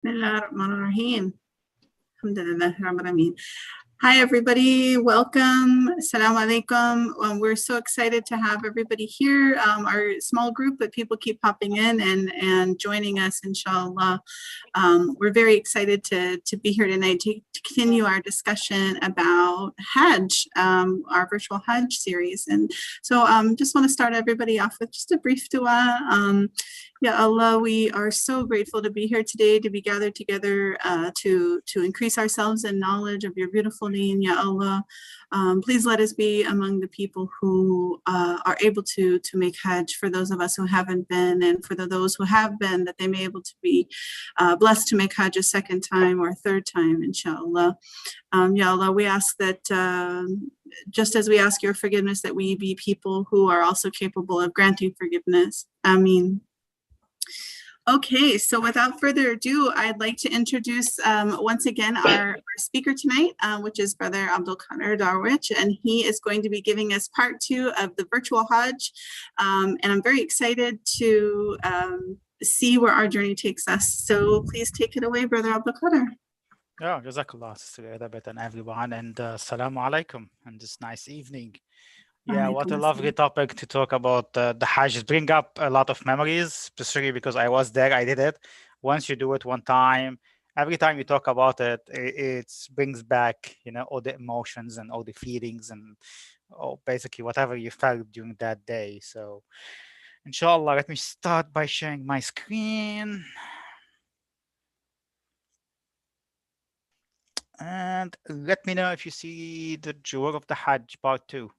Bismillahirrahmanirrahim. Alhamdulillah, Rabbil Alameen. Hi, everybody. Welcome. Assalamu alaikum. We're so excited to have everybody here. Our small group, but people keep popping in and joining us, inshallah. We're very excited to be here tonight to continue our discussion about Hajj, our virtual Hajj series. And so just want to start everybody off with just a brief dua. Ya Allah, we are so grateful to be here today, to be gathered together to increase ourselves in knowledge of your beautiful name, Ya Allah. Please let us be among the people who are able to make Hajj, for those of us who haven't been, and for those who have been, that they may be able to be blessed to make Hajj a second time or a third time, inshallah. Ya Allah, we ask that just as we ask your forgiveness, that we be people who are also capable of granting forgiveness. Ameen. Okay, so without further ado, I'd like to introduce once again our speaker tonight, which is Brother Abdel Kader Darwich, and he is going to be giving us part 2 of the virtual Hajj. And I'm very excited to see where our journey takes us. So please take it away, Brother Abdel Kader. Yeah, Jazakallah, Sister Elizabeth, and everyone, and Assalamu alaikum, and this nice evening. Yeah, what a lovely topic to talk about. The Hajj bring up a lot of memories, especially because I was there, I did it. Once you do it one time, every time you talk about it, it brings back, all the emotions and all the feelings and basically whatever you felt during that day. So, inshallah, let me start by sharing my screen. And let me know if you see the Jewel of the Hajj part 2.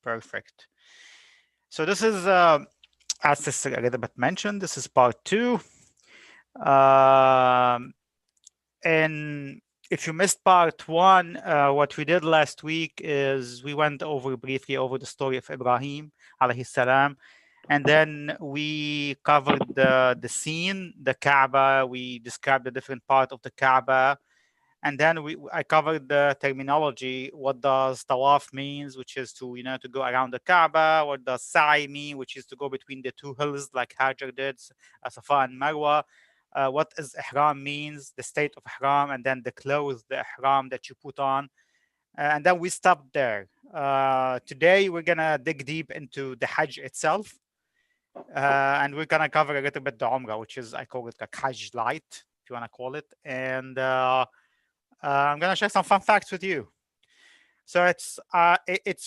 Perfect. So this is, as Sister Elizabeth mentioned, this is part 2. And if you missed part 1, what we did last week is we went briefly over the story of Ibrahim, alayhi salam. And then we covered the scene, the Kaaba. We described the different part of the Kaaba. And then I covered the terminology. What does Tawaf means, which is to go around the Kaaba. What does Sa'i mean, which is to go between the two hills, like Hajj did, Safa and Marwa. What is Ihram means, the state of Ihram, and then the clothes, the Ihram that you put on. And then we stopped there. Today, we're going to dig deep into the Hajj itself. And we're going to cover a little bit the Umrah, which is, I call it like Hajj light, if you want to call it. And I'm going to share some fun facts with you. So it's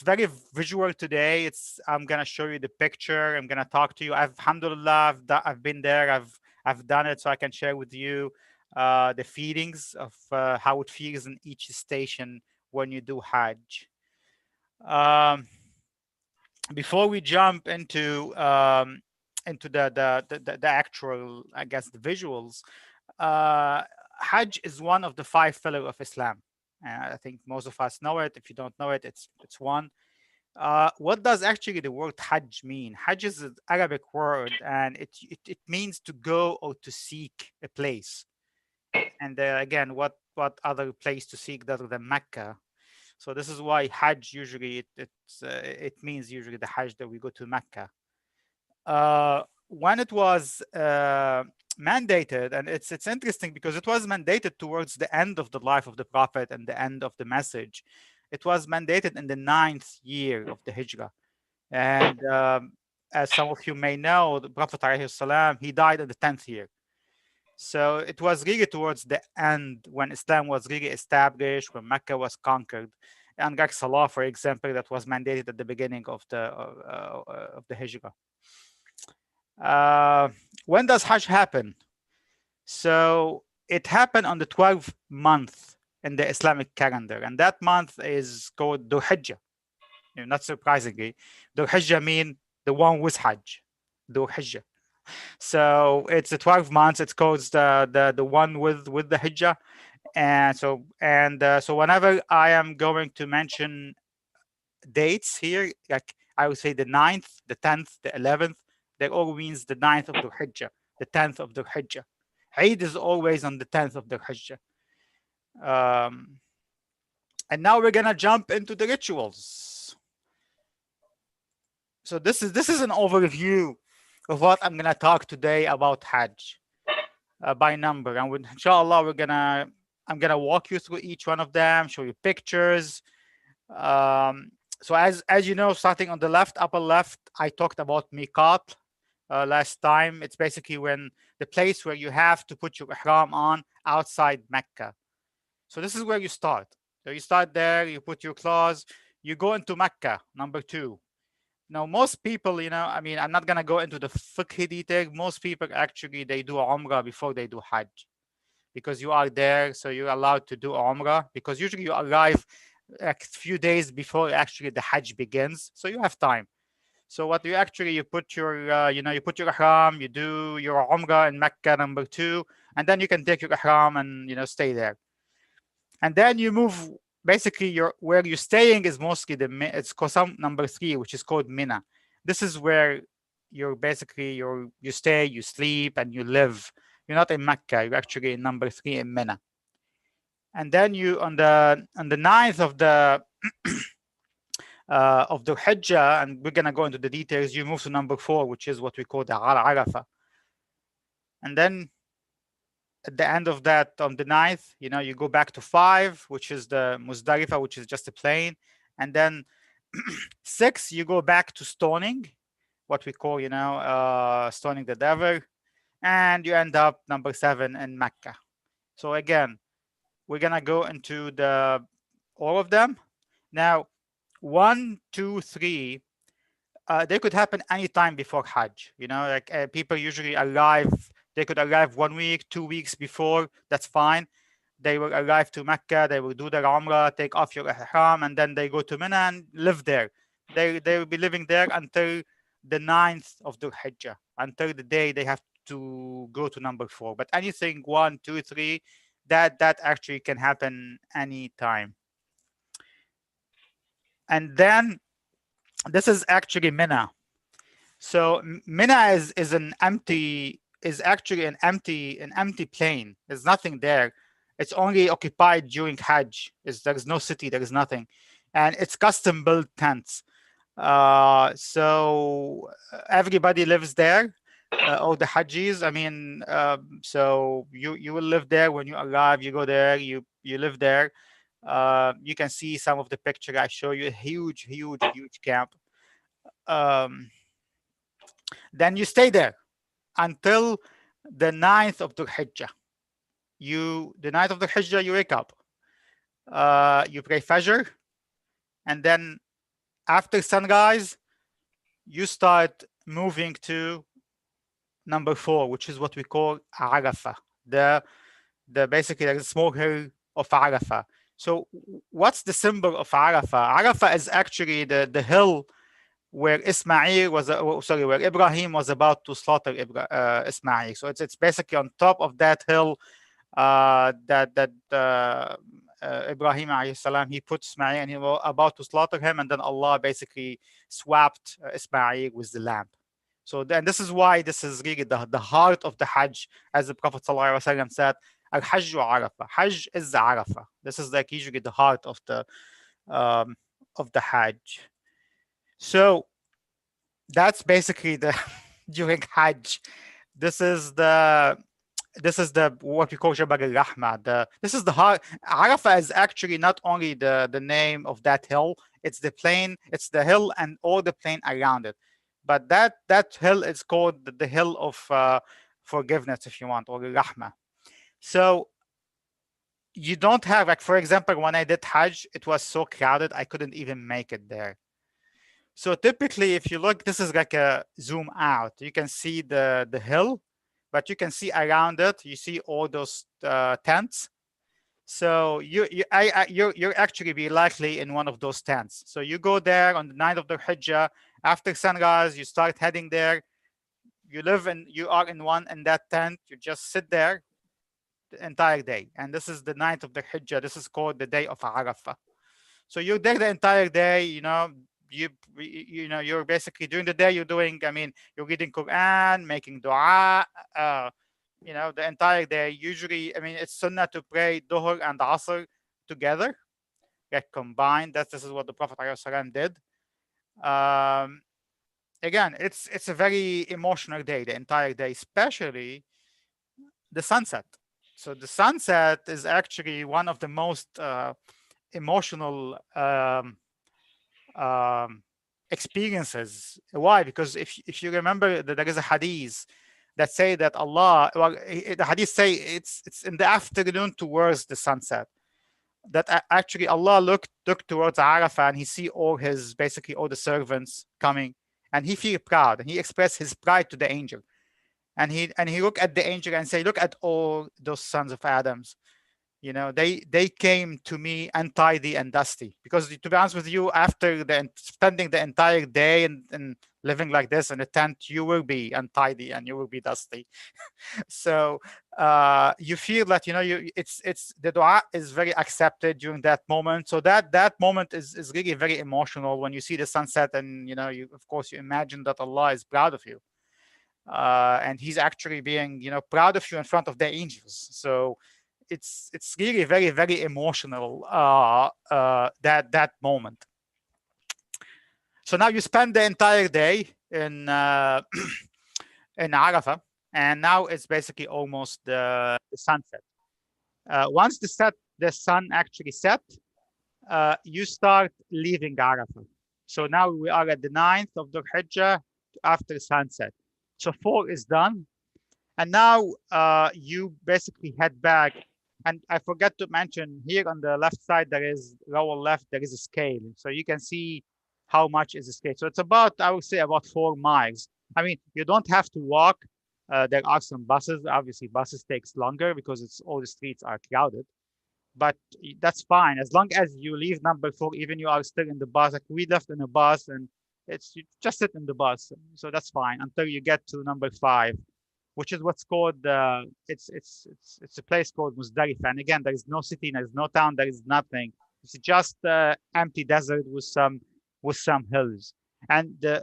very visual today. I'm going to show you the picture. I'm going to talk to you. Alhamdulillah, I've been there. I've done it, so I can share with you the feelings of how it feels in each station when you do Hajj. Before we jump into the actual, I guess, the visuals, Hajj is one of the 5 pillars of Islam. I think most of us know it. If you don't know it, it's one. What does actually the word Hajj mean? Hajj is an Arabic word, and it means to go or to seek a place. And again, what other place to seek other than Mecca? So this is why Hajj usually it means usually the Hajj that we go to Mecca. When it was mandated, and it's interesting because it was mandated towards the end of the life of the Prophet and the end of the message. It was mandated in the 9th year of the Hijrah. And as some of you may know, the Prophet ﷺ, he died in the 10th year. So it was really towards the end when Islam was really established, when Mecca was conquered. And like Salah, for example, that was mandated at the beginning of the Hijrah. When does Hajj happen? So it happened on the 12th month in the Islamic calendar, and that month is called Dhul Hijjah. Not surprisingly, Dhul Hijjah means the one with Hajj, Dhul Hijjah. So it's the 12 months. It's called the one with the Hijjah, and so whenever I am going to mention dates here, like I would say the 9th, the 10th, the 11th. That all means the 9th of the Hijjah, the 10th of the Hijjah. Eid is always on the 10th of the Hijjah. And now we're gonna jump into the rituals. So this is an overview of what I'm gonna talk today about Hajj. by number, and inshallah I'm gonna walk you through each one of them, show you pictures. So as you know, starting on the left, upper left, I talked about miqat last time. It's basically when the place where you have to put your ihram on outside Mecca. So this is where you start. So you start there, you put your clothes, you go into Mecca, number 2. Now, most people, I mean, I'm not gonna go into the fiqh detail. Most people actually they do Umrah before they do Hajj, because you are there, so you're allowed to do Umrah, because usually you arrive a few days before actually the Hajj begins, so you have time. So what you put your you put your ihram, you do your Umrah in Mecca, number 2, and then you can take your ihram and stay there. And then you move. Basically, where you're staying is mostly it's Qasam number 3, which is called Mina. This is where you stay, you sleep, and you live. You're not in Mecca. You're actually in number 3 in Mina. And then you on the 9th of the Hijjah, and we're gonna go into the details. You move to number 4, which is what we call the Arafah. And then at the end of that, on the 9th, you go back to 5, which is the Muzdalifah, which is just a plain. And then 6, you go back to stoning, what we call, stoning the devil. And you end up number 7 in Mecca. So again, we're gonna go into all of them. Now, 1, 2, 3, they could happen anytime before Hajj. Like people usually arrive. They could arrive 1 week, 2 weeks before. That's fine. They will arrive to Mecca. They will do their Umrah, take off your Ihram, and then they go to Mina and live there. They will be living there until the 9th of the Hijjah, until the day they have to go to number 4. But anything 1, 2, 3, that actually can happen anytime. And then this is actually Mina. So Mina is actually an empty plain. There's nothing there. It's only occupied during Hajj. There's no city. There is nothing, and it's custom built tents. So everybody lives there. All the Hajjis. I mean, so you will live there when you arrive. You go there. You live there. You can see some of the picture I show you. A huge camp. Then you stay there until the 9th of the Hijjah. The 9th of the Hijjah, you wake up. You pray Fajr. And then after sunrise, you start moving to number 4, which is what we call Arafah. Basically the small hill of Arafah. So what's the symbol of Arafah? Arafah is actually the hill where where Ibrahim was about to slaughter Ismail. So it's basically on top of that hill that Ibrahim alayhi salam, he put Ismail and he was about to slaughter him, and then Allah basically swapped Ismail with the lamb. So then this is why this is really the heart of the Hajj, as the Prophet ﷺ said, Al-Hajj Arafah. Hajj is the Arafah. This is like usually the heart of the Hajj. So that's basically during Hajj. This is what we call Jabal al-Rahma. This is the heart. Arafah is actually not only the name of that hill, it's the plain, it's the hill and all the plain around it. But that hill is called the hill of forgiveness, if you want, or Rahma. So you don't have, like, for example, when I did Hajj, it was so crowded I couldn't even make it there. So typically, if you look, this is like a zoom out. You can see the hill, but you can see around it, you see all those tents. So you're actually be likely in one of those tents. So you go there on the 9th of the Hijjah. After sunrise, you start heading there. You are in that tent. You just sit there the entire day. And this is the 9th of the Hijjah. This is called the day of Arafah. So you're there the entire day, you're basically during the day, you're reading Quran, making dua, the entire day. Usually, it's sunnah to pray Dhuhr and Asr together, get combined. This is what the Prophet ﷺ did. Again, it's a very emotional day, the entire day, especially the sunset. So the sunset is actually one of the most emotional experiences. Why? Because if you remember that there is a hadith that say that Allah, well, the hadith say it's in the afternoon towards the sunset, that actually Allah looked towards Arafah and he see all his, basically all the servants coming, and he feel proud and he expressed his pride to the angel, and he look at the angel and say, look at all those sons of Adams. You know, they came to me untidy and dusty, because to be honest with you, after spending the entire day and living like this in a tent, you will be untidy and you will be dusty. So you feel that, you know, it's the dua is very accepted during that moment. So that moment is really very emotional when you see the sunset, and you know, you of course you imagine that Allah is proud of you, and he's actually being, you know, proud of you in front of the angels. So it's really very, very emotional, that moment. So now you spend the entire day in in Arafah, and now it's basically almost the sunset. Once the sun actually set, you start leaving Arafah. So now we are at the 9th of the Hajj after sunset. So 4 is done, and now you basically head back. And I forgot to mention, here on the left side, there is lower left, there is a scale. So you can see how much is the scale. So it's about, I would say, about 4 miles. I mean, you don't have to walk. There are some buses. Obviously, buses takes longer because it's all the streets are crowded. But that's fine, as long as you leave number 4, even you are still in the bus. Like we left in the bus, and you just sit in the bus. So that's fine until you get to number 5. Which is what's called, it's a place called Muzdalifah. And again, there is no city, there is no town, there is nothing. It's just empty desert with some hills. And the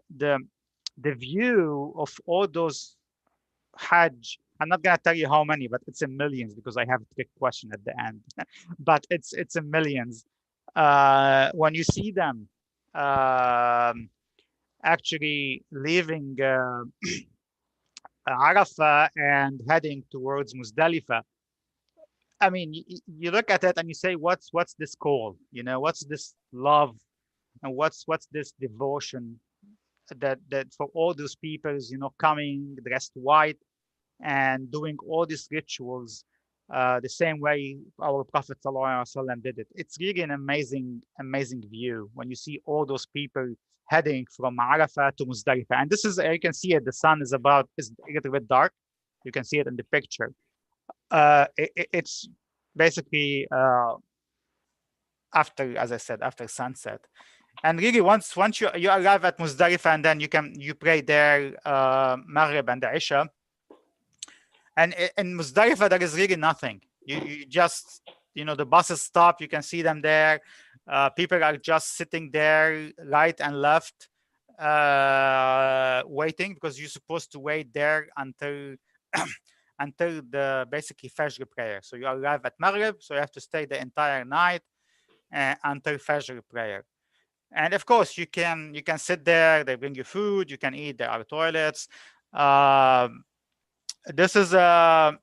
view of all those Hajj, I'm not gonna tell you how many, but it's in millions, because I have a trick question at the end. But it's in millions. When you see them actually leaving Arafah and heading towards Muzdalifah, I mean, you look at it and you say, what's this call? You know, what's this love, and what's this devotion that for all those people, you know, coming dressed white and doing all these rituals the same way our Prophet ﷺ did it. It's really an amazing view when you see all those people heading from Arafah to Muzdalifah. And this is, you can see it, the sun is a little bit dark. You can see it in the picture. It's basically after, as I said, after sunset. And really, once you arrive at Muzdalifah, and then you pray there Maghrib and the Isha. And in Muzdalifah, there is really nothing. You just, you know, the buses stop. You can see them there. People are just sitting there, right and left, waiting, because you're supposed to wait there until until the basically Fajr prayer. So you arrive at Maghrib, so you have to stay the entire night until Fajr prayer. And of course, you can sit there. They bring you food. You can eat. There are toilets. This is a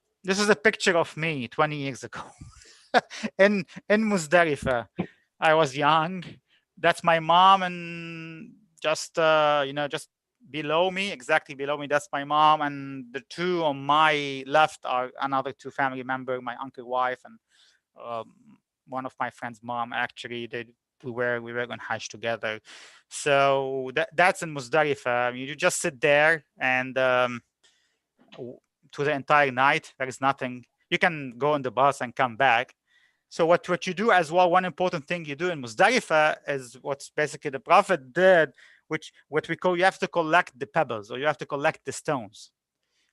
picture of me 20 years ago in Muzdalifah. I was young. That's my mom, and just you know, just below me, exactly below me, that's my mom, and the 2 on my left are another 2 family members, my uncle wife and one of my friend's mom. Actually, we were on Hajj together. So that's in Muzdalifah. You just sit there and to the entire night. There is nothing. You can go on the bus and come back. So what you do as well, one important thing you do in Muzdalifah is what's basically the Prophet did, what we call, you have to collect the pebbles, or you have to collect the stones,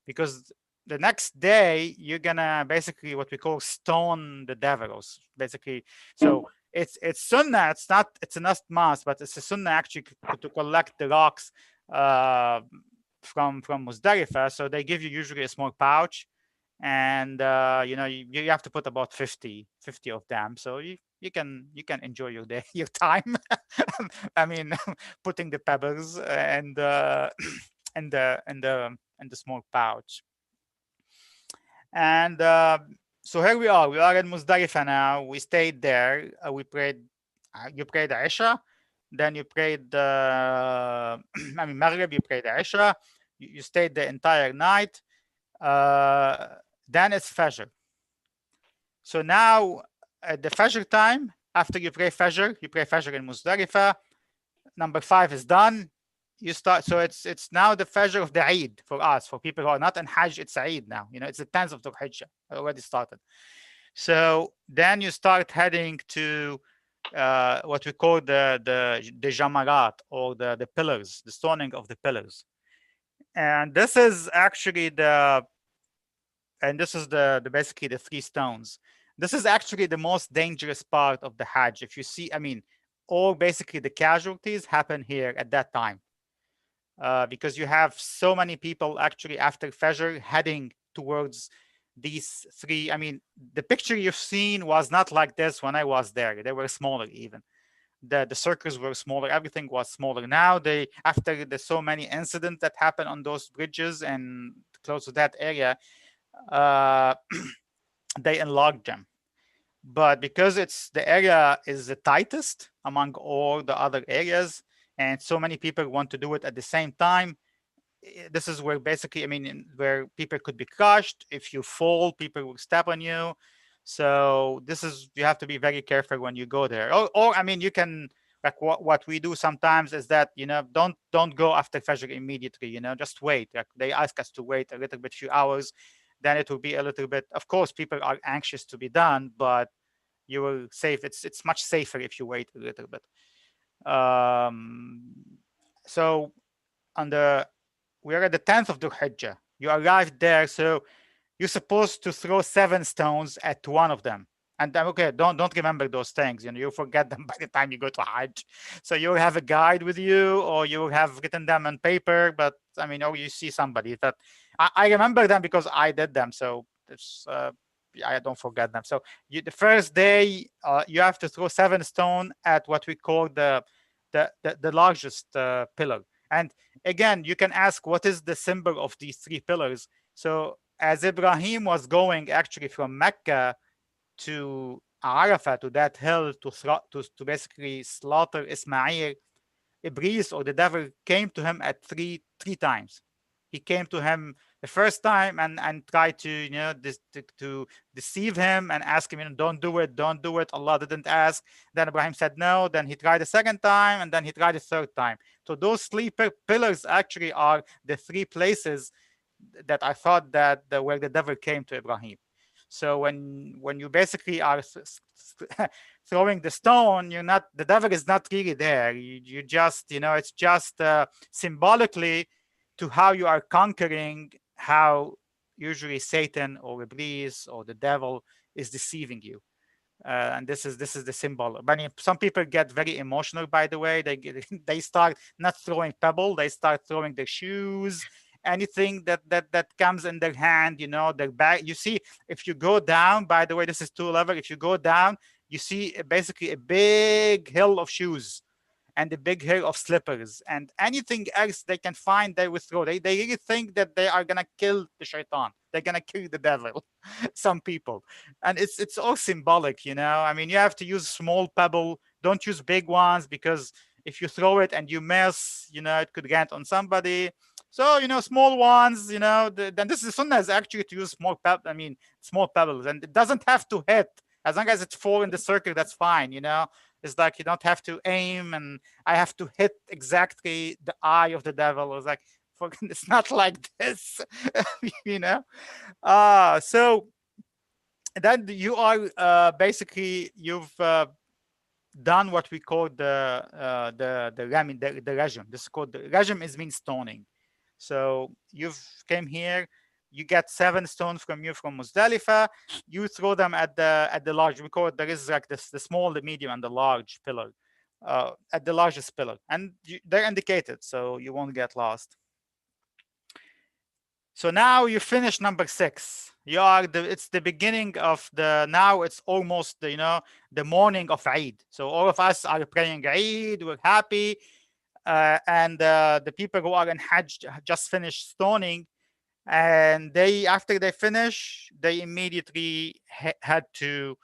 because the next day you're gonna basically what we call stone the devils, basically. So it's sunnah. It's not must, but it's a sunnah actually to collect the rocks from Muzdalifah. So they give you usually a small pouch, and you know, you have to put about 50 of them, so you can enjoy your day, your time. I mean, putting the pebbles and the small pouch. And so here we are. We are in Muzdalifah now. We stayed there. We prayed. You prayed Isha, then you prayed I mean Maghrib. You prayed Isha. You stayed the entire night. Then it's Fajr. So now at the Fajr time, after you pray Fajr in Muzdalifah. Number 5 is done. You start. So it's now the Fajr of the Eid for us. For people who are not in Hajj, it's Eid now. You know, it's the 10th of the Hajj. Already started. So then you start heading to what we call the jamarat, or the pillars, the stoning of the pillars. And this is actually the basically the 3 stones. This is actually the most dangerous part of the Hajj. If you see, I mean, all basically the casualties happen here at that time, because you have so many people actually after Fajr heading towards these 3. I mean, the picture you've seen was not like this when I was there. They were smaller even. The circles were smaller. Everything was smaller. Now after the so many incidents that happen on those bridges and close to that area, they enlarged them. But because the area is the tightest among all the other areas, and so many people want to do it at the same time, this is where basically, I mean, where people could be crushed. If you fall, people will step on you. So you have to be very careful when you go there. Or I mean, you can, like what we do sometimes is that, you know, don't go after Fajr immediately, you know, just wait. Like they ask us to wait a little bit, few hours, then it will be a little bit, of course, people are anxious to be done, but you will save. It's much safer if you wait a little bit. So we are at the 10th of the Hijjah. You arrived there, so you're supposed to throw 7 stones at one of them. And okay, don't remember those things. You know, you forget them by the time you go to Hajj. So you'll have a guide with you, or you have written them on paper. But I mean, or you see somebody that I remember them because I did them. So it's I don't forget them. So the first day, you have to throw 7 stones at what we call the largest pillar. And again, you can ask, what is the symbol of these 3 pillars? So as Ibrahim was going actually from Mecca to Arafah, to that hill, to basically slaughter Ismail, Iblis, or the devil, came to him at three times. He came to him the first time and tried to, you know, to deceive him and ask him, you know, don't do it. Allah didn't ask. Then Ibrahim said no. Then he tried the second time, and then he tried the third time. So those 3 pillars actually are the 3 places that I thought that where the devil came to Ibrahim. So when you basically are throwing the stone, the devil is not really there. You just, you know, it's just symbolically to how you are conquering, how usually Satan or Iblis or the devil is deceiving you. And this is the symbol. I mean, some people get very emotional, by the way. They start not throwing pebble, they start throwing their shoes, anything that comes in their hand, you know, their bag. You see, if you go down, by the way, this is 2 level. If you go down, you see basically a big hill of shoes and a big hill of slippers, and anything else they can find, they will throw. They really think that they are gonna kill the shaitan. They're gonna kill the devil. Some people, and it's all symbolic, you know. I mean, you have to use small pebble. Don't use big ones, because if you throw it and you miss, you know, it could land on somebody. So, you know, small ones, you know. Then this is sunnah is actually to use small pebbles, and it doesn't have to hit. As long as it falls in the circle, that's fine, you know. It's like you don't have to aim, and I have to hit exactly the eye of the devil. It's like, it's not like this, you know. So then you are basically, you've done what we call the rajm. This is called the rajm, means stoning. So you've came here, you get 7 stones from Muzdalifah, you throw them at the large. We call it, there is like this, the small, the medium, and the large pillar, at the largest pillar, and they're indicated so you won't get lost. So now you finish number 6. It's the beginning of now it's almost the, you know, the morning of Eid. So all of us are praying Eid, we're happy, and the people who are in Hajj just finished stoning. And after they finish, they immediately head to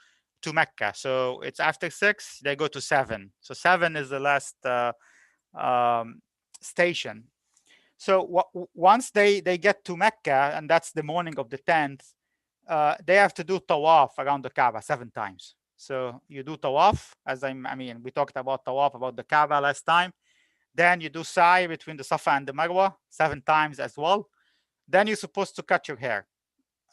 Mecca. So it's after 6, they go to 7. So 7 is the last um, station. So once they get to Mecca, and that's the morning of the 10th, they have to do Tawaf around the Kaaba 7 times. So you do Tawaf, as I mean, we talked about Tawaf, about the Kaaba last time. Then you do Sa'i between the Safa and the Marwa 7 times as well. Then you're supposed to cut your hair.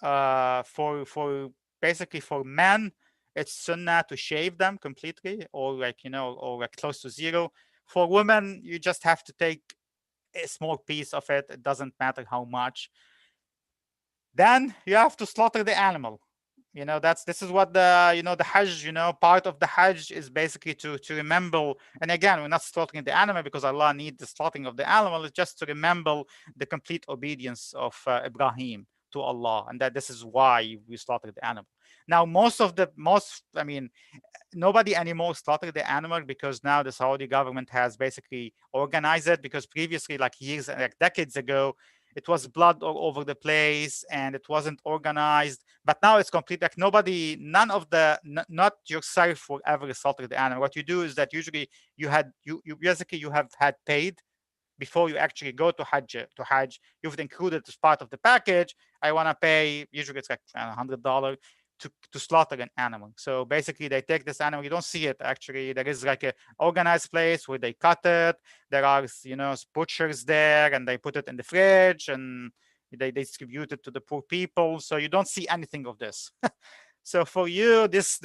For basically for men, it's sunnah to shave them completely, or like, you know, or like close to 0. For women, you just have to take a small piece of it. It doesn't matter how much. Then you have to slaughter the animal. You know, this is what the, you know, the Hajj, you know, part of the Hajj is basically to remember. And again, we're not slaughtering the animal because Allah needs the slaughtering of the animal. It's just to remember the complete obedience of Ibrahim to Allah, and that this is why we slaughter the animal. Now, I mean, nobody anymore slaughter the animal because now the Saudi government has basically organized it, because previously, like decades ago, it was blood all over the place and it wasn't organized. But now it's complete, like not yourself will ever slaughter the animal. What you do is that usually you basically you have had paid before you actually go to Hajj. You've included as part of the package. I want to pay, usually it's like $100 to slaughter an animal. So basically they take this animal, you don't see it actually. There is like an organized place where they cut it. There are, you know, butchers there, and they put it in the fridge and they distribute it to the poor people. So you don't see anything of this. So for you, this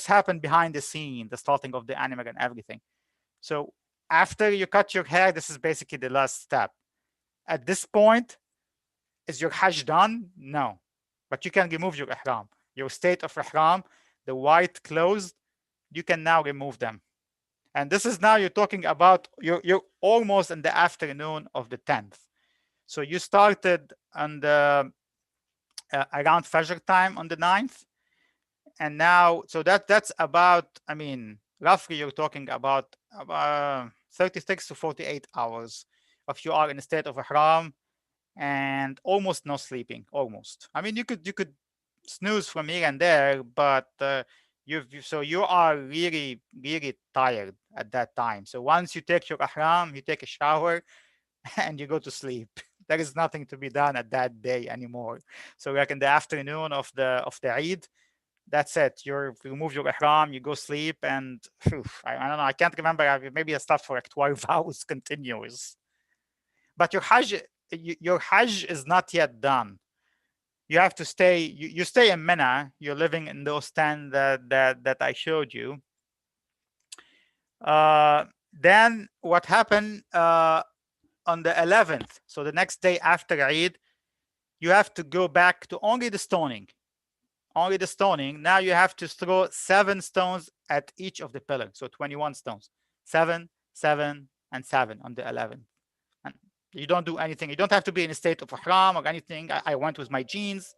happened behind the scene, the slaughtering of the animal and everything. So after you cut your hair, this is basically the last step. At this point, is your Hajj done? No. But you can remove your Ihram. Your state of Ihram, the white clothes, you can now remove them. And this is now, you're talking about, you're almost in the afternoon of the 10th. So you started on the around Fajr time on the 9th. And now, so that's about, I mean, roughly you're talking about 36 to 48 hours if you are in a state of Ihram, and almost no sleeping, almost. I mean, you could snooze from here and there, but so you are really, really tired at that time. So once you take your Ihram, you take a shower and you go to sleep. There is nothing to be done at that day anymore. So like in the afternoon of the Eid, that's it. You remove your ihram, you go sleep, and I don't know. I can't remember. Maybe I slept for like 12 hours continuous. But your Hajj is not yet done. You have to stay. You stay in Mina. You're living in those 10 that I showed you. Then what happened on the 11th? So the next day after Eid, you have to go back to only the stoning. Only the stoning. Now you have to throw 7 stones at each of the pillars. So 21 stones. 7, 7, and 7 on the 11th. And you don't do anything. You don't have to be in a state of ihram or anything. I went with my jeans.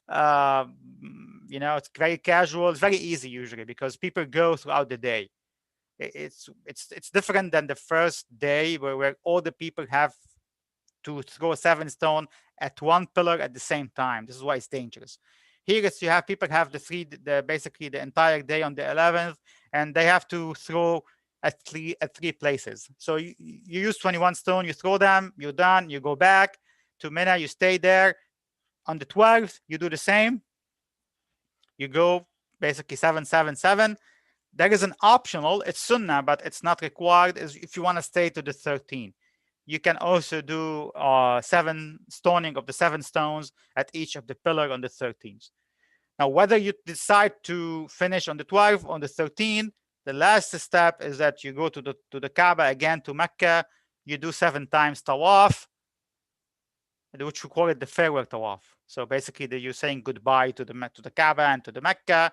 You know, it's very casual. It's very easy usually because people go throughout the day. It's different than the first day where all the people have to throw 7 stones at one pillar at the same time. This is why it's dangerous. Here it's you have people have basically the entire day on the 11th, and they have to throw at three places. So you use 21 stone, you throw them, you're done, you go back to Mina, you stay there. On the 12th, you do the same. You go basically 7, 7, 7. There is an optional, it's sunnah, but it's not required, is if you want to stay to the 13th. You can also do 7 stoning of the 7 stones at each of the pillar on the 13th. Now, whether you decide to finish on the 12th or on the 13th, the last step is that you go to the Kaaba again, to Mecca. You do 7 times Tawaf, which we call it the farewell Tawaf. So basically, you're saying goodbye to the Kaaba and to the Mecca,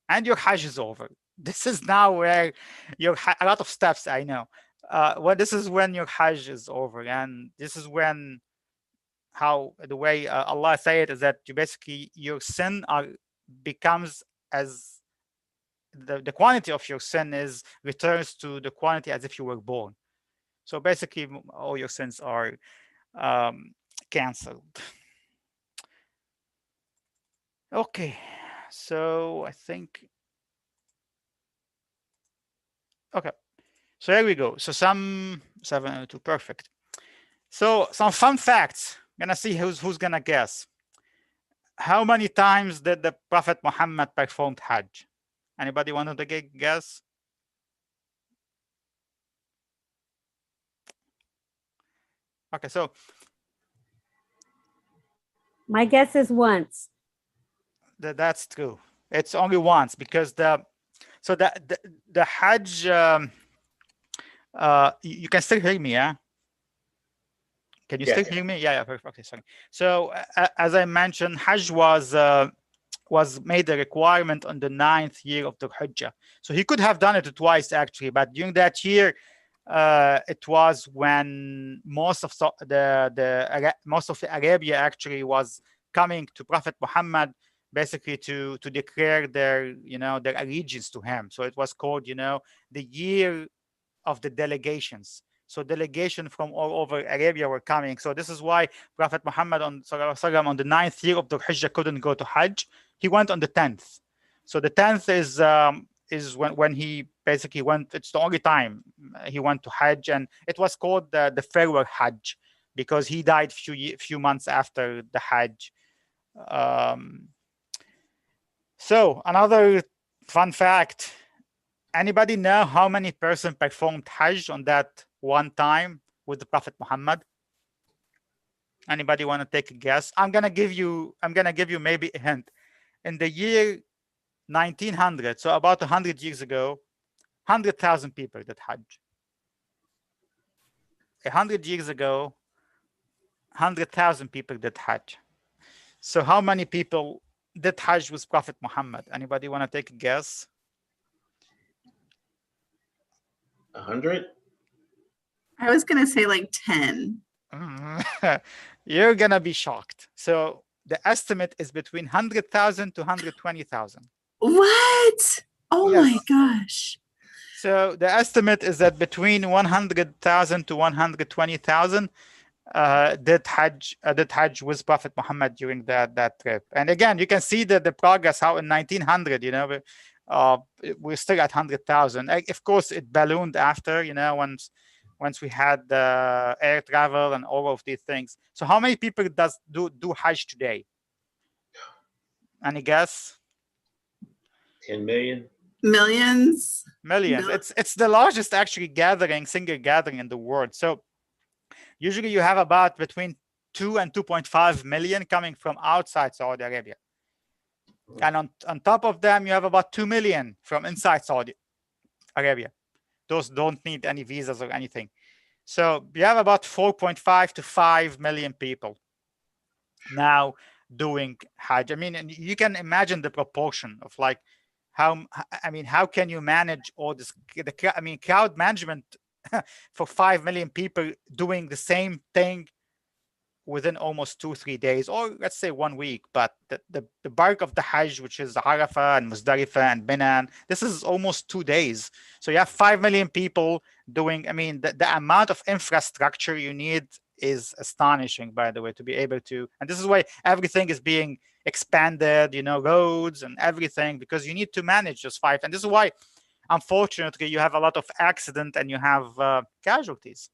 and your Hajj is over. This is now where a lot of steps, I know. This is when your Hajj is over, and this is when the way Allah say it is that you basically your sin becomes as the quantity of your sin returns to the quantity as if you were born. So basically all your sins are cancelled. Okay, so I think, okay, so here we go. So some 702, perfect. So some fun facts. Gonna see who's gonna guess. How many times did the Prophet Muhammad performed Hajj? Anybody want to guess? Okay, so My guess is once. that's true. It's only once because the Hajj. You can still hear me, yeah? Can you still hear me? Yeah, perfect. Okay, sorry. So as I mentioned, Hajj was made a requirement on the 9th year of the Hajj. So he could have done it twice actually, but during that year, it was when most of most of Arabia actually was coming to Prophet Muhammad, basically to declare their their allegiance to him. So it was called the year of the delegations. So delegation from all over Arabia were coming. So this is why Prophet Muhammad on the 9th year of the Hajj couldn't go to Hajj. He went on the 10th. So the 10th is when he basically went. It's the only time he went to Hajj, and it was called the farewell Hajj because he died few months after the Hajj. So another fun fact. Anybody know how many person performed Hajj on that one time with the Prophet Muhammad? Anybody want to take a guess? I'm gonna give you maybe a hint. In the year 1900, so about 100 years ago, 100,000 people did Hajj. 100 years ago, 100,000 people did Hajj. So how many people did Hajj with Prophet Muhammad? Anybody want to take a guess? 100? I was gonna say like 10. You're gonna be shocked. So the estimate is between 100,000 to 120,000. What? Oh Yes. my gosh. So the estimate is that between 100,000 to 120,000 did Hajj with Prophet Muhammad during that trip. And again, you can see the progress how in 1900, we're still at 100,000. Of course, it ballooned after, once we had the air travel and all of these things. So how many people do Hajj today? Any guess? 10 million? Millions. Millions. It's the largest actually single gathering in the world. So usually you have about between 2 and 2.5 million coming from outside Saudi Arabia. And on top of them, you have about 2 million from inside Saudi Arabia. Those don't need any visas or anything. So you have about 4.5 to 5 million people now doing Hajj. I mean, and you can imagine the proportion of like how can you manage all this? Crowd management for 5 million people doing the same thing within almost 2-3 days, or let's say 1 week. But the bulk of the Hajj, which is Arafah and Muzdalifah and Mina, this is almost 2 days. So you have 5 million people doing. The amount of infrastructure you need is astonishing, by the way, to be able to. And this is why everything is being expanded, roads and everything, because you need to manage those 5. And this is why, unfortunately, you have a lot of accident and you have casualties.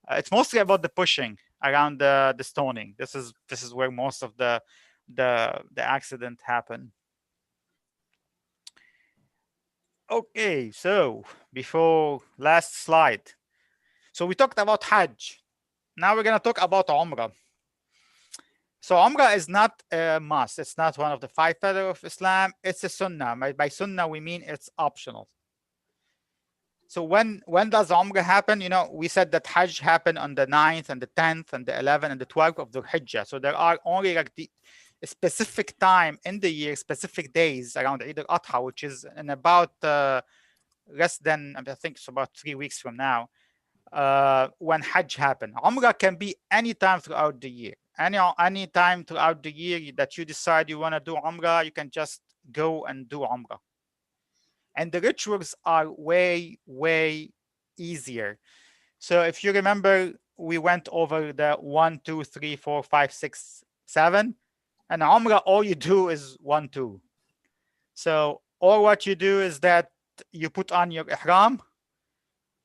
It's mostly about the pushing around the stoning. This is where most of the accident happen. Okay, so before last slide. So we talked about Hajj. Now we're gonna talk about Umrah. So Umrah is not a must. It's not one of the 5 pillars of Islam. It's a sunnah. By sunnah, we mean it's optional. So when does Umrah happen? We said that Hajj happened on the 9th and the 10th and the 11th and the 12th of the Hijjah. So there are only like a specific time in the year, specific days around Eid al-Adha, which is in about less than, I think it's about 3 weeks from now, when Hajj happened. Umrah can be any time throughout the year. Any time throughout the year that you decide you want to do Umrah, you can just go and do Umrah. And the rituals are way, way easier. So if you remember, we went over the 1, 2, 3, 4, 5, 6, 7. And Umrah, all you do is 1, 2. So, or what you do is that you put on your Ihram,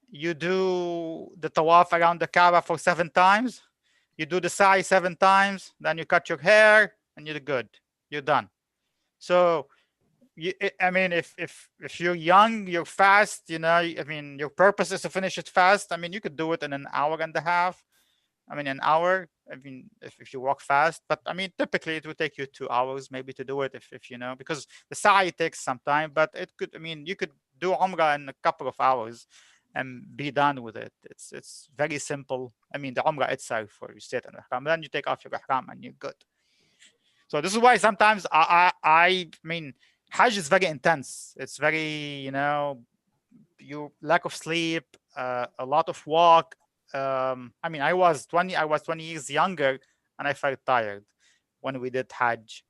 you do the Tawaf around the Kaaba for 7 times, you do the Sa'i 7 times, then you cut your hair, and you're good. You're done. So, I mean, if you're young, you're fast, you know, I mean, your purpose is to finish it fast. I mean, you could do it in an hour and a half. I mean, an hour. I mean, if you walk fast, but I mean, typically it would take you 2 hours maybe to do it if you know, because the sa'i takes some time, but it could, I mean, you could do Umrah in a couple of hours and be done with it. It's very simple. I mean, the Umrah itself, where you sit in Ihram, then you take off your Ihram and you're good. So this is why sometimes I mean, Hajj is very intense. It's very, you know, you lack of sleep, a lot of walk. I mean, I was 20 years younger, and I felt tired when we did Hajj.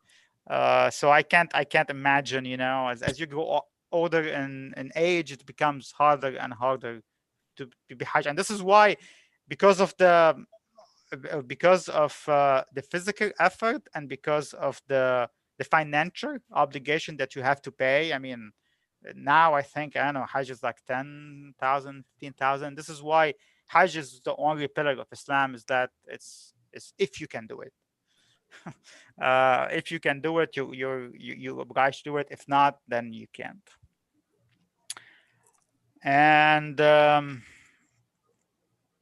So I can't imagine, you know, as you grow older in age, it becomes harder and harder to be Hajj. And this is why, because of the physical effort and because of the financial obligation that you have to pay. I mean, now I think, I don't know, Hajj is like 10,000, 15,000. This is why Hajj is the only pillar of Islam, is that it's if you can do it. If you can do it, you're obliged to do it. If not, then you can't. And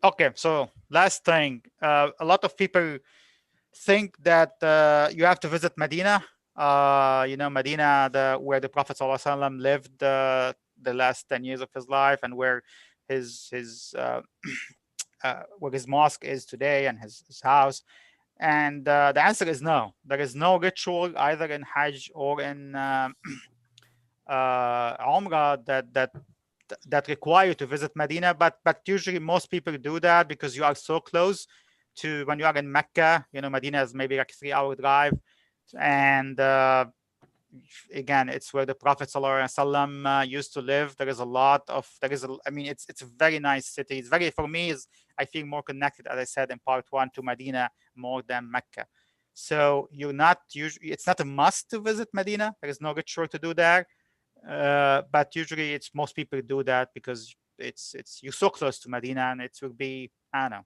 okay, so last thing, a lot of people think that you have to visit Medina. You know, Medina, where the Prophet ﷺ lived the last 10 years of his life, and where his where his mosque is today, and his house. And the answer is no. There is no ritual either in Hajj or in Umrah that require you to visit Medina, but usually most people do that because you are so close to, when you are in Mecca, you know, Medina is maybe like a 3-hour drive, and again, it's where the Prophet ﷺ used to live. I mean, it's a very nice city. It's very, for me, I feel more connected, as I said in part 1, to Medina more than Mecca. So it's not a must to visit Medina. There is no ritual to do there. But usually most people do that because you're so close to Medina, and it will be, I don't know,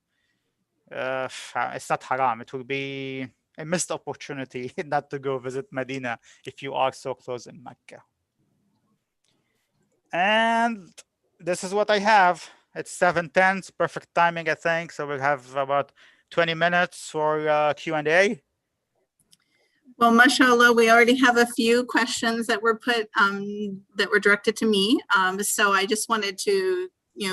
it's not haram. It will be a missed opportunity not to go visit Medina if you are so close in Mecca. And this is what I have. It's 7:10. It's perfect timing, I think. So we'll have about 20 minutes for Q&A. Well, mashallah, we already have a few questions that were put that were directed to me. So I just wanted to,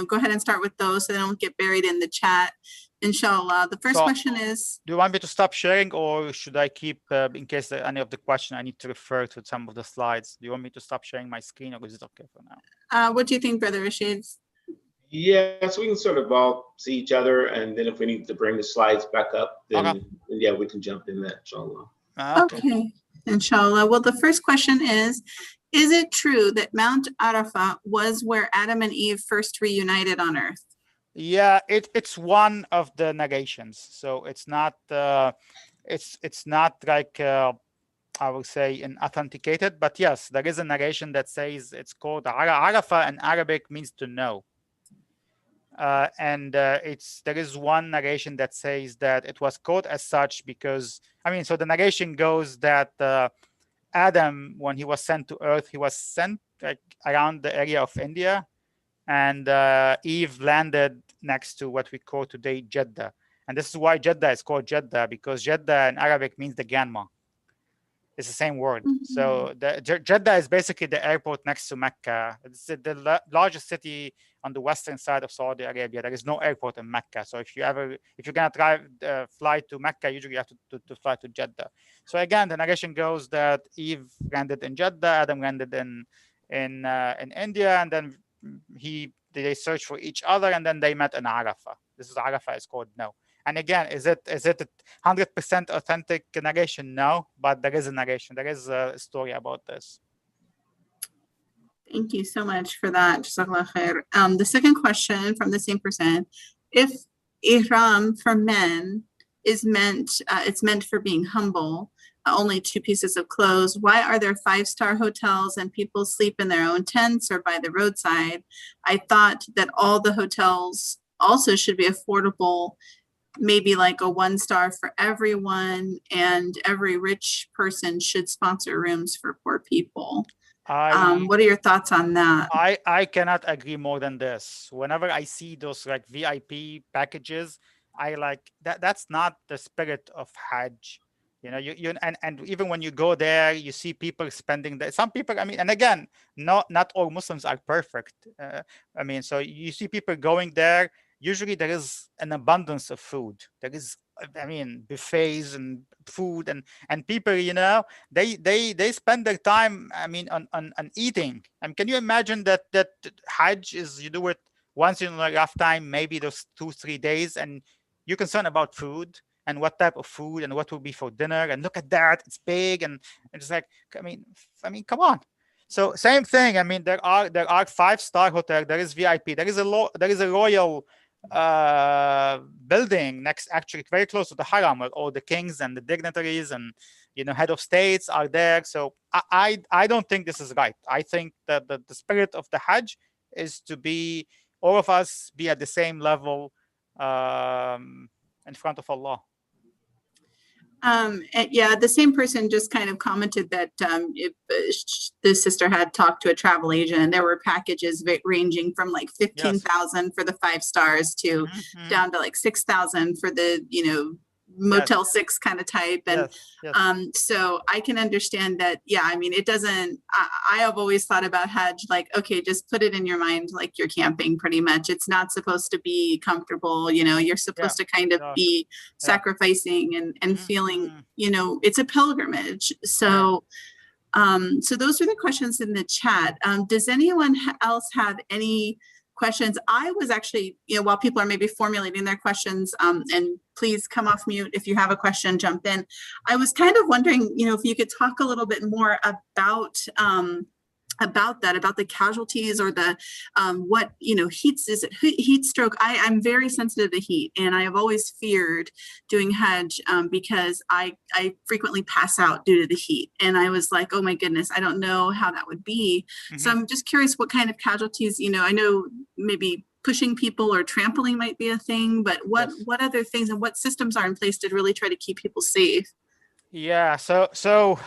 go ahead and start with those so they don't get buried in the chat. Inshallah. The first question is, do you want me to stop sharing, or should I keep, in case any of the question I need to refer to some of the slides? Do you want me to stop sharing my screen, or is it okay for now? What do you think, Brother Rashid? Yeah, so we can sort of all see each other, and then if we need to bring the slides back up, then yeah, we can jump in that, inshallah. Okay, inshallah. Well, the first question is it true that Mount Arafah was where Adam and Eve first reunited on earth? Yeah, it's one of the negations. So it's not it's not like I would say authenticated, but yes, there is a negation that says it's called Arafah in Arabic, means to know. And there is one negation that says that it was called as such because, I mean, so the negation goes that Adam, when he was sent to Earth, he was sent like around the area of India, and Eve landed next to what we call today Jeddah. And this is why Jeddah is called Jeddah, because Jeddah in Arabic means the grandma. It's the same word. Mm-hmm. So Jeddah is basically the airport next to Mecca. It's the largest city on the western side of Saudi Arabia. There is no airport in Mecca. So if you're gonna fly to Mecca, usually you have to fly to Jeddah. So again, the narration goes that Eve landed in Jeddah, Adam landed in India, and then they searched for each other, and then they met in Arafah. This is Arafah is called now. And again, is it 100% authentic narration? No, but there is a narration. There is a story about this. Thank you so much for that. Jazakallah khair. The second question from the same person: if Ihram for men is meant, it's meant for being humble, only 2 pieces of clothes. Why are there 5-star hotels and people sleep in their own tents or by the roadside? I thought that all the hotels also should be affordable, maybe like a 1-star for everyone, and every rich person should sponsor rooms for poor people. What are your thoughts on that? I cannot agree more than this. Whenever I see those like VIP packages, I like that. That's not the spirit of Hajj. You know, and even when you go there, you see people spending that. Some people, I mean, and again, not all Muslims are perfect. I mean, so you see people going there. Usually there is an abundance of food. There is, I mean, buffets and food and people, you know, they spend their time, I mean, on eating. And can you imagine that Hajj is, you do it once in a lifetime, maybe those 2-3 days, and you're concerned about food and what type of food and what will be for dinner, and look at that, it's big, and it's like, I mean, come on. So same thing. I mean, there are 5-star hotel, there is VIP, there is a royal building next, actually very close to the Haram, where all the kings and the dignitaries and, you know, head of states are there. So I don't think this is right. I think that the spirit of the Hajj is to be, all of us be at the same level in front of Allah. Yeah, the same person just kind of commented that the sister had talked to a travel agent, and there were packages ranging from like 15,000 for the 5 stars to down to like 6,000 for the, you know, Motel 6 kind of type. And so I can understand that. Yeah, I mean, it doesn't, I have always thought about Hajj like, okay, just put it in your mind like you're camping pretty much. It's not supposed to be comfortable, you know, you're supposed to kind of be sacrificing and feeling, you know, it's a pilgrimage. So so those are the questions in the chat. Does anyone else have any questions? I was actually, you know, while people are maybe formulating their questions, and please come off mute if you have a question, jump in. I was kind of wondering, you know, if you could talk a little bit more about that, about the casualties or the what, you know, heat stroke. I'm very sensitive to heat, and I have always feared doing Hajj because I frequently pass out due to the heat, and I was like, oh my goodness, I don't know how that would be. So I'm just curious what kind of casualties, you know, I know maybe pushing people or trampling might be a thing, but what other things and what systems are in place to really try to keep people safe? Yeah, so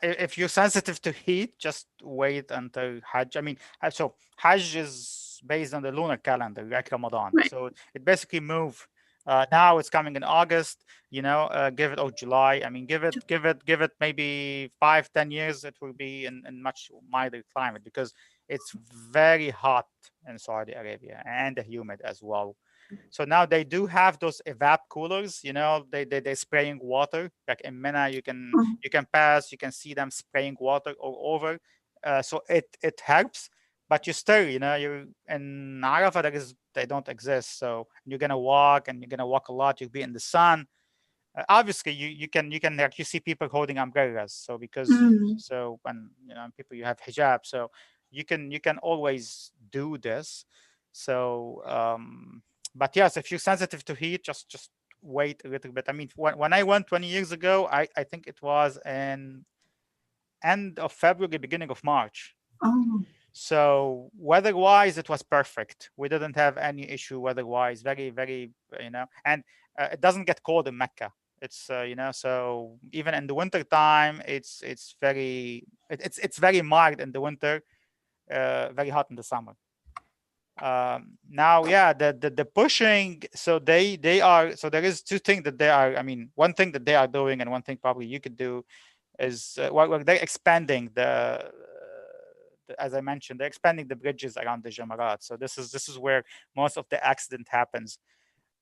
if you're sensitive to heat, just wait until Hajj. I mean, so Hajj is based on the lunar calendar, like Ramadan. Right. So it basically moved. Now it's coming in August. You know, give it, or July. I mean, give it maybe 5-10 years. It will be in much milder climate, because it's very hot in Saudi Arabia and humid as well. So now they do have those evap coolers, you know, they're spraying water. Like in Mina, you can pass, you can see them spraying water all over. So it helps, but you still, you know, you're in Arafah, they don't exist. So you're gonna walk, and you're gonna walk a lot. You'll be in the sun. Obviously, you can like, you see people holding umbrellas. So because so, and you know, people, you have hijab, so you can always do this. So but yes, if you're sensitive to heat, just wait a little bit. I mean, when I went 20 years ago, I think it was in end of February, beginning of March. So weather-wise, it was perfect. We didn't have any issue weather-wise. Very, very, you know, and it doesn't get cold in Mecca. It's you know, so even in the winter time, it's very mild in the winter, very hot in the summer. Now, yeah, the pushing, so they are, so there is 2 things that they are, I mean, one thing that they are doing, and one thing probably you could do is well, they're expanding as I mentioned, they're expanding the bridges around the Jamarat. So this is where most of the accident happens.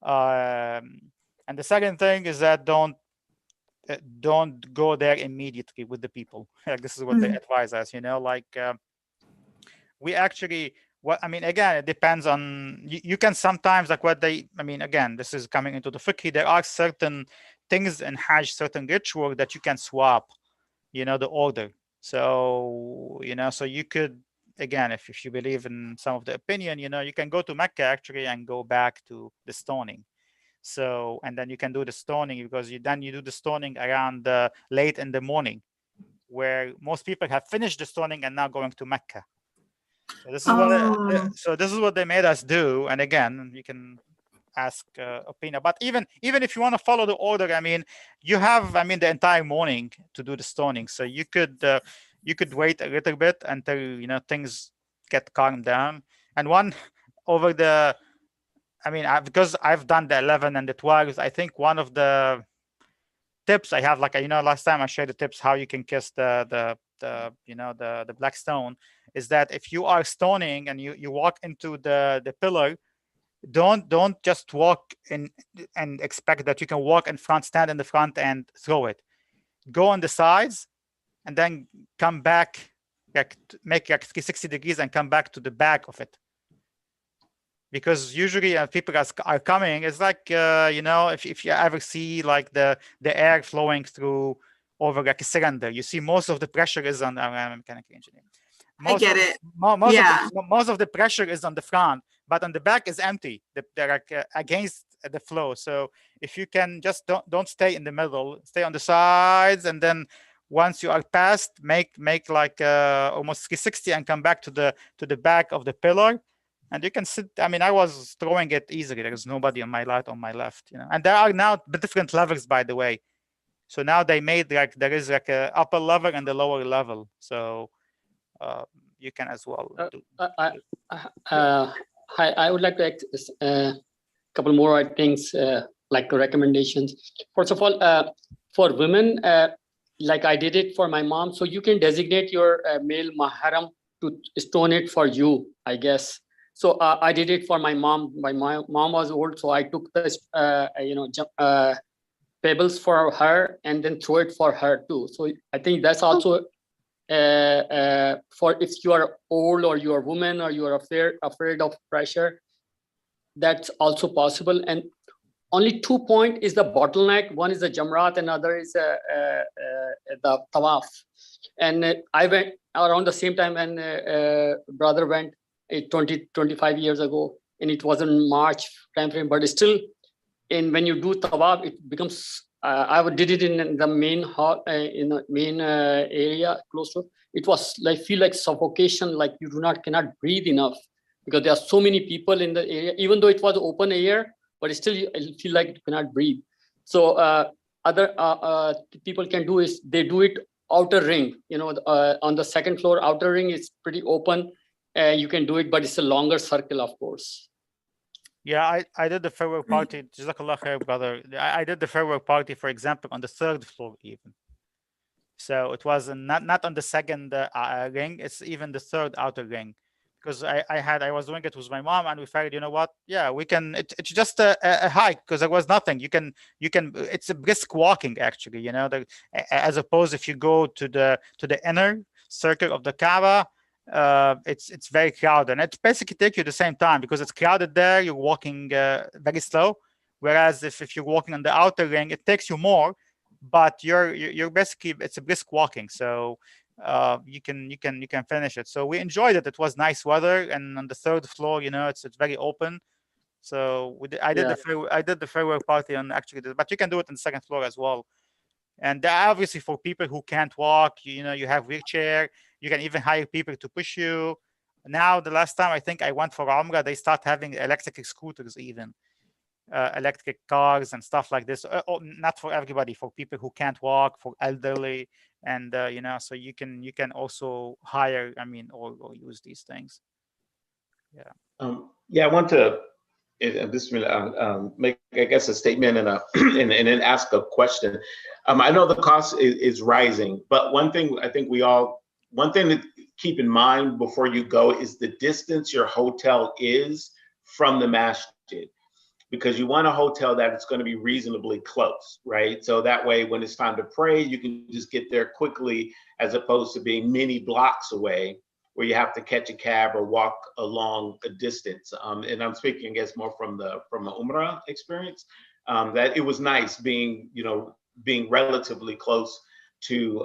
And the second thing is that don't go there immediately with the people. Like, this is what they advise us, you know, like we actually, what I mean, again, it depends on, you can sometimes, like what they, I mean, again, this is coming into the fiqh, there are certain things in Hajj, certain ritual that you can swap, you know, the order. So, you know, so you could, again, if you believe in some of the opinion, you know, you can go to Mecca actually and go back to the stoning. So, and then you can do the stoning, because you do the stoning around late in the morning, where most people have finished the stoning and now going to Mecca. So this is this is what they made us do. And again, you can ask opinion, but even if you want to follow the order, I mean, you have, I mean, the entire morning to do the stoning. So you could wait a little bit until, you know, things get calmed down. And one over the, I mean, because I've done the 11 and the 12, I think one of the tips I have, like, you know, last time I shared the tips how you can kiss the you know, the black stone, is that if you are stoning and you walk into the pillar, don't just walk in and expect that you can walk in front, stand in the front and throw it. Go on the sides and then come back, like make like 360 degrees and come back to the back of it. Because usually people are coming, it's like, you know, if you ever see like the air flowing through over like a cylinder, you see most of the pressure is on, I'm a mechanical engineer. I get it. Most of the pressure is on the front, but on the back is empty. They're like against the flow. So if you can just don't stay in the middle, stay on the sides, and then once you are past, make like almost 360 and come back to the back of the pillar, and you can sit. I mean, I was throwing it easily. There is nobody on my right, on my left, you know. And there are now different levels, by the way. So now they made like there is like a upper level and the lower level. So you can as well do. I would like to add a couple more things, like recommendations. First of all, for women, like I did it for my mom, so you can designate your male mahram to stone it for you, I guess. So I did it for my mom. My mom was old, so I took this, pebbles for her and then throw it for her too. So I think that's also for if you are old or you are a woman or you are afraid of pressure, that's also possible. And only 2 points is the bottleneck. One is the jamrat and other is the tawaf. And I went around the same time when brother went 25 years ago, and it was in March timeframe, but still, when you do tawaf, it becomes. I did it in the main hall, in the main area close to. It was like feel like suffocation, like you cannot breathe enough because there are so many people in the area. Even though it was open air, but still you feel like you cannot breathe. So other people can do is they do it outer ring. You know, on the second floor, outer ring is pretty open. You can do it, but it's a longer circle, of course. Yeah, I did the farewell party. Jazakallah khair, brother. I did the farewell party, for example, on the third floor even. So it was not on the second ring. It's even the third outer ring, because I was doing it with my mom, and we figured, you know what? Yeah, we can. It's just a hike because there was nothing. You can. It's a brisk walking actually. You know, as opposed if you go to the inner circle of the Kaaba. It's very crowded, and it basically takes you the same time because it's crowded there. You're walking very slow, whereas if you're walking on the outer ring, it takes you more, but you're basically, it's a brisk walking, so you can finish it. So we enjoyed it. It was nice weather, and on the third floor, you know, it's very open. So I did the farewell party on actually, but you can do it on the second floor as well. And obviously for people who can't walk, you know, you have wheelchair. You can even hire people to push you. Now, the last time I think I went for Umrah, they start having electric scooters, even electric cars and stuff like this. Not for everybody, for people who can't walk, for elderly, and you know, so you can also hire, I mean, or use these things. Yeah. I want to make, I guess, a statement and and then ask a question. I know the cost is rising, but one thing I think one thing to keep in mind before you go is the distance your hotel is from the masjid, because you want a hotel that it's going to be reasonably close, right? So that way, when it's time to pray, you can just get there quickly, as opposed to being many blocks away, where you have to catch a cab or walk along a distance. And I'm speaking, I guess, more from the Umrah experience. That it was nice being relatively close to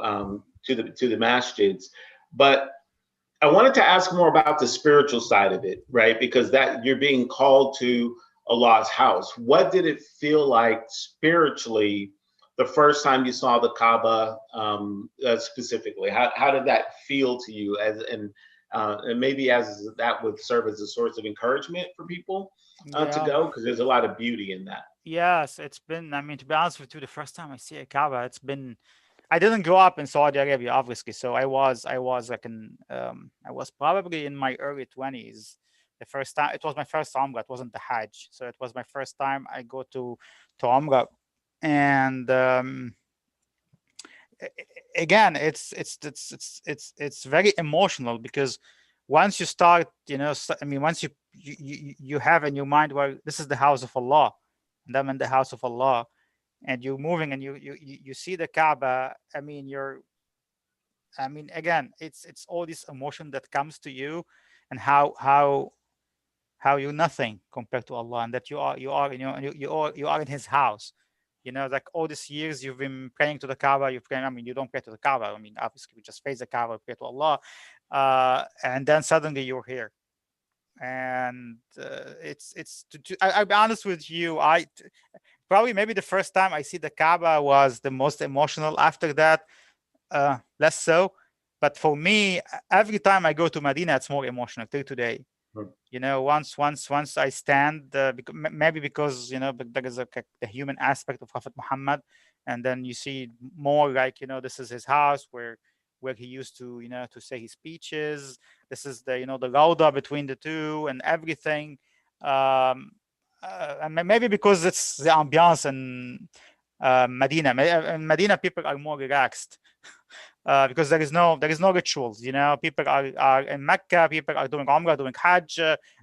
the masjids. But I wanted to ask more about the spiritual side of it, right? Because that you're being called to Allah's house. What did it feel like spiritually the first time you saw the Kaaba specifically? How did that feel to you? And maybe as that would serve as a source of encouragement for people to go, because there's a lot of beauty in that. Yes, it's been, I mean, to be honest with you, the first time I see a Kaaba, it's been, I didn't grow up in Saudi Arabia, obviously. So I was like I was probably in my early 20s. The first time, it was my first Umrah. It wasn't the Hajj. So it was my first time I go to Umrah. And again, it's very emotional because once you start, you know, I mean, once you have in your mind, well, this is the house of Allah, and I'm in the house of Allah, and you're moving and you see the Kaaba. I mean, again, it's all this emotion that comes to you, and how you're nothing compared to Allah, and that you are, you are in His house. You know, like all these years you've been praying to the Kaaba, you're praying, I mean, you don't pray to the Kaaba. I mean, obviously we just face the Kaaba, pray to Allah. And then suddenly you're here. And I'll be honest with you, probably maybe the first time I see the Kaaba was the most emotional. After that, less so. But for me, every time I go to Medina, it's more emotional till today. You know, once I stand, maybe because, you know, but there is the human aspect of Prophet Muhammad, and then you see more like, you know, this is his house where he used to, you know, to say his speeches. This is the, you know, the Rawda between the two and everything. And maybe because it's the ambiance in Medina. In Medina, people are more relaxed. Because there is no rituals, you know. People are in Mecca, people are doing Umrah, doing Hajj,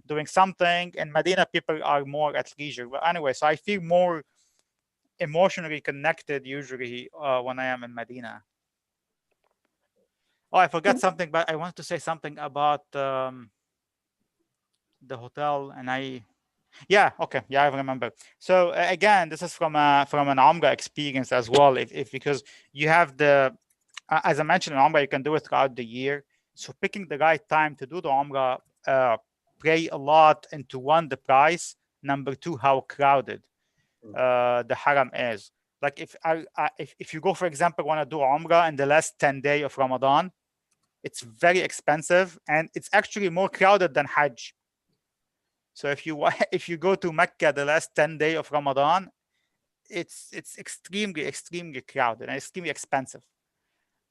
doing something. In Medina, people are more at leisure. But anyway, so I feel more emotionally connected usually when I am in Medina. Oh, I forgot something, but I wanted to say something about the hotel, and I remember. So again, this is from an Umrah experience as well. If because you have the as I mentioned, in Umrah, you can do it throughout the year. So picking the right time to do the Umrah play a lot into, one, the price, number two, how crowded the Haram is. Like if you go, for example, want to do Umrah in the last 10 days of Ramadan, it's very expensive and it's actually more crowded than Hajj. So if you go to Mecca the last 10 days of Ramadan, it's extremely crowded and extremely expensive.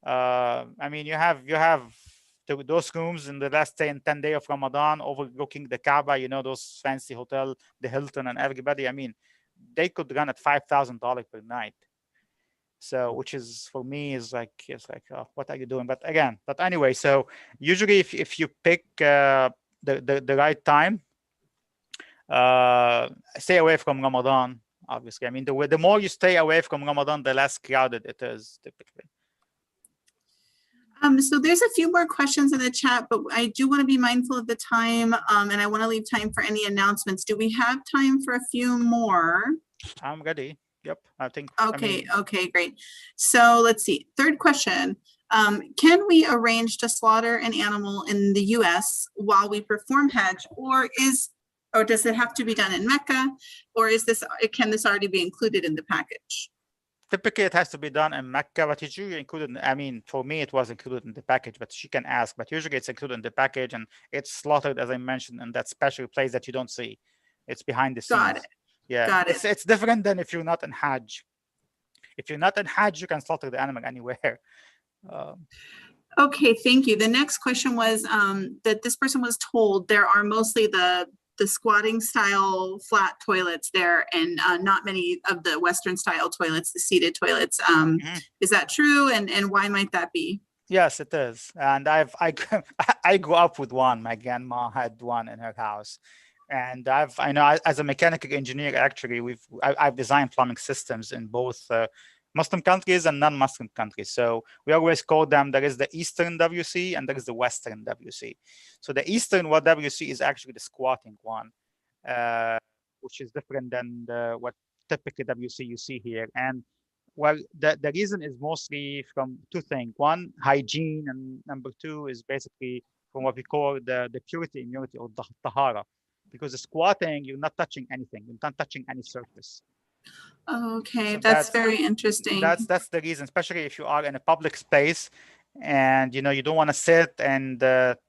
I mean, you have those rooms in the last 10 days of Ramadan overlooking the Kaaba, you know, those fancy hotel, the Hilton and everybody. I mean, they could run at $5,000 per night. So, which is, for me, is like, oh, what are you doing? But anyway, so usually if you pick the right time, stay away from Ramadan, obviously. I mean, the more you stay away from Ramadan, the less crowded it is typically. So there's a few more questions in the chat, but I do want to be mindful of the time, and I want to leave time for any announcements. Do we have time for a few more? I'm ready. Yep, I think. Okay, okay, great. So let's see. Third question. Can we arrange to slaughter an animal in the US while we perform Hajj, or does it have to be done in Mecca, or can this already be included in the package? Typically, it has to be done in Mecca, but it's usually included. I mean, for me, it was included in the package, but she can ask. But usually, it's included in the package, and it's slaughtered, as I mentioned, in that special place that you don't see. It's behind the scenes. Got it. Yeah, Got it. It's different than if you're not in Hajj. If you're not in Hajj, you can slaughter the animal anywhere. Okay, thank you. The next question was that this person was told there are mostly the squatting style flat toilets there, and not many of the Western style toilets, the seated toilets. Is that true? And why might that be? Yes, it is. And I grew up with one. My grandma had one in her house. And I know as a mechanical engineer, actually, I've designed plumbing systems in both Muslim countries and non-Muslim countries. So we always call them, there is the Eastern WC and there is the Western WC. So the Eastern WC is actually the squatting one, which is different than what typically WC you see here. And well, the reason is mostly from two things. One, hygiene, and number two is basically from what we call the purity immunity or the tahara. because the squatting, you're not touching anything. You're not touching any surface. Okay, So that's very interesting. That's the reason, especially if you are in a public space and you don't want to sit and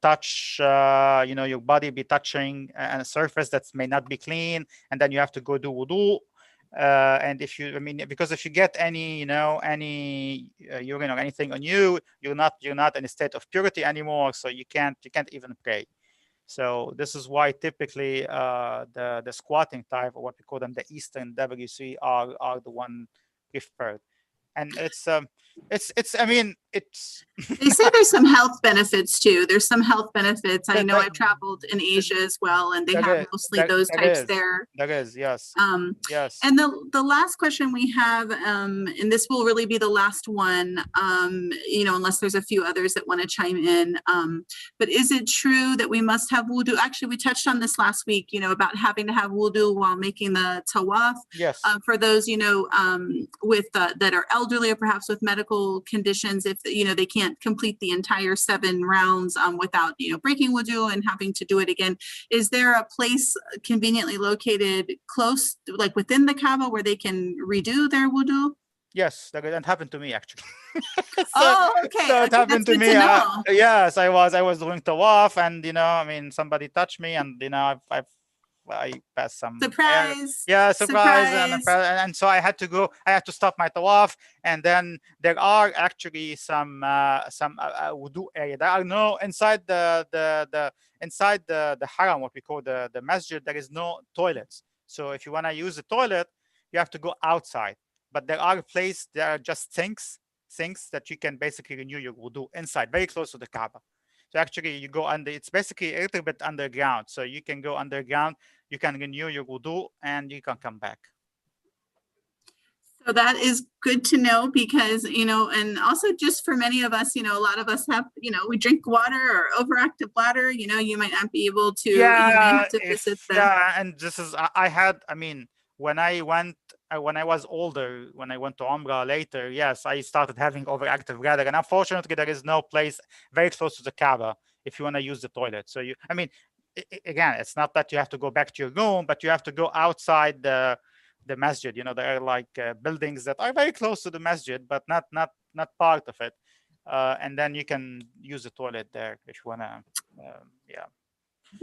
touch your body be touching a surface that may not be clean, and then you have to go do wudu. And if you, because if you get any urine or anything on you, you're not in a state of purity anymore, so you can't even pray. So this is why typically the squatting type, or what we call them, the Eastern WC, are the one preferred. And it's They say there's some health benefits too. There's some health benefits. I know There- I've traveled in Asia as well, and they there have is- mostly there- those there types is. there. There is, yes. Yes. And the last question we have, and this will really be the last one, unless there's a few others that want to chime in. But is it true that we must have wudu? Actually, we touched on this last week, about having to have wudu while making the tawaf. Yes. For those, with that are elderly or perhaps with medical conditions, if they can't complete the entire 7 rounds without breaking wudu and having to do it again. Is there a place conveniently located close, like within the Kaaba, where they can redo their wudu? Yes, that happened to me actually. Okay. So it happened to That's me. good to know. Yes, I was doing tawaf, and somebody touched me, and I passed some Surprise. surprise. And so I had to stop my tawaf, and then there are actually some wudu area. There are no inside the haram, what we call the masjid, there is no toilets. So if you want to use the toilet, you have to go outside. But there are places, there are just sinks that you can basically renew your wudu inside, very close to the Kaaba. So actually you go under, it's basically a little bit underground. So you can go underground, you can renew your wudu, and you can come back. So that is good to know, because, and also just for many of us, a lot of us have, we drink water or overactive bladder, you might not be able to, you may have to visit the. Yeah, and this is, when I was older, when I went to Umrah later, yes, I started having overactive bladder, and unfortunately there is no place very close to the Kaaba if you want to use the toilet. So again, it's not that you have to go back to your room, but you have to go outside the masjid. There are like buildings that are very close to the masjid, but not part of it. And then you can use the toilet there if you want to, yeah.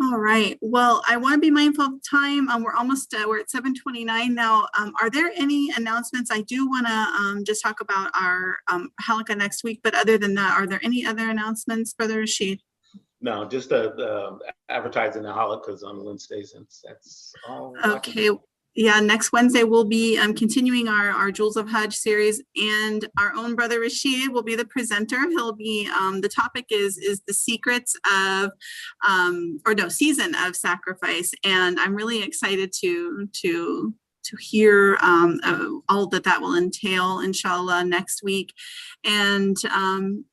All right. Well, I want to be mindful of time. We're at 7:29 now. Are there any announcements? I do want to just talk about our halaqah next week, but other than that, are there any other announcements, Brother Rashid? No, just advertising the halaqahs on Wednesdays, and that's all. Okay. Yeah, next Wednesday we'll be continuing our Jewels of Hajj series, and our own Brother Rashid will be the presenter. He'll be, the topic is the secrets of, season of sacrifice. And I'm really excited to hear all that will entail, inshallah, next week. And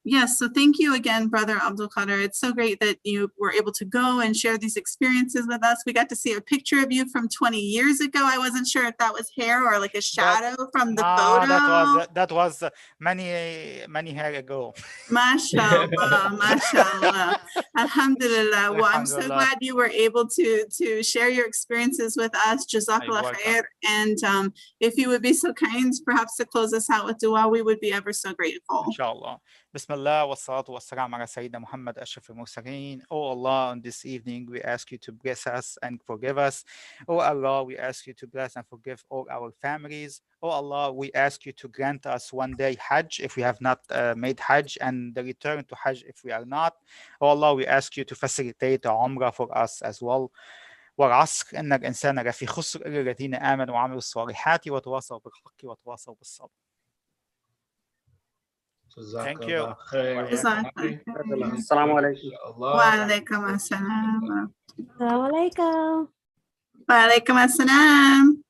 yes, so thank you again, Brother Abdul Kader. It's so great that you were able to go and share these experiences with us. We got to see a picture of you from 20 years ago. I wasn't sure if that was hair or like a shadow from the photo. That was many hair ago. MashaAllah, MashaAllah. Alhamdulillah. Well, I'm so glad you were able to share your experiences with us. Jazakallah khair. And if you would be so kind, perhaps to close us out with dua, we would be ever so grateful. Inshallah. Bismillah wa salatu wa salam ala Sayyidina Muhammad Ashraf al-Mursaleen. Oh Allah, on this evening, we ask you to bless us and forgive us. Oh Allah, we ask you to bless and forgive all our families. Oh Allah, we ask you to grant us one day Hajj if we have not made Hajj, and the return to Hajj if we are not. Oh Allah, we ask you to facilitate Umrah for us as well. والعصر إن الإنسان لفي خسر إلا الذين آمنوا وعملوا الصالحات وتواصوا بالحق وتواصوا بالصبر. Thank you. Assalamu alaikum. Wa alaikum assalam. Assalamu alaikum. Wa alaikum assalam.